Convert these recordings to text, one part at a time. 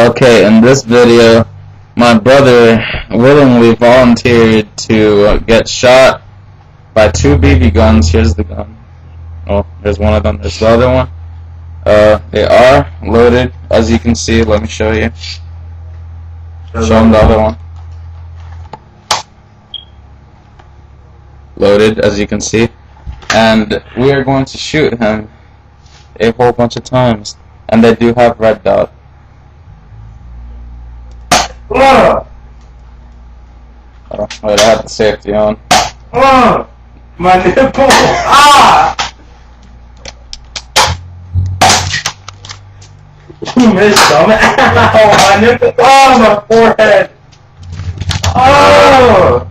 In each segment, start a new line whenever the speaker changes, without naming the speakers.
Okay, in this video, my brother willingly volunteered to get shot by 2 BB guns. Here's the gun. Oh, there's one of them. There's the other one. They are loaded, as you can see. Let me show you. Show them the other one. Loaded, as you can see. And we are going to shoot him a whole bunch of times. And they do have red dot.
Oh,
Wait, I have the safety on.
my nipple! Ah! You missed some. Ow, my nipple! Oh, my forehead! Oh!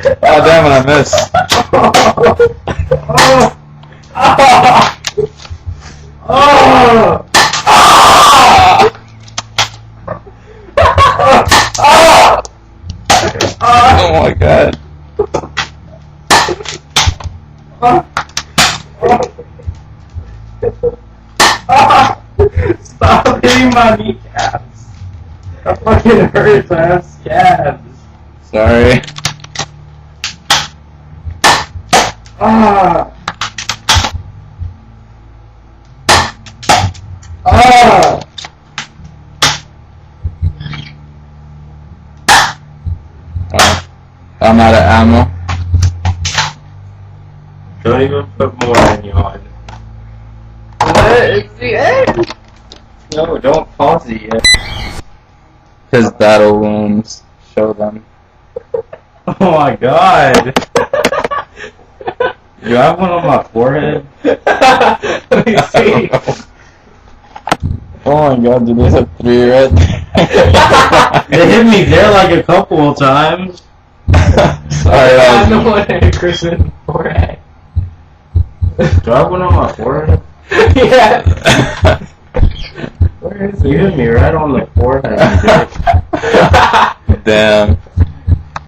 Oh, damn it, I missed.
Oh! Ah! Oh!
Oh my god.
Stop hitting my kneecaps. That fucking hurts. I have scabs.
Sorry.
Ah. Ah.
I'm out of ammo.
Don't even put more in you on. It's the end. No, don't pause it yet.
His battle wounds. Show them.
Oh my god. You have one on my forehead? Let me see.
Oh my god, dude, there's a 3 right there.
They hit me there like a couple of times.
Sorry,
I know what hit Chris's forehead. Do I have one on my forehead? Yeah. Where is it? You hit me right on the forehead.
Damn.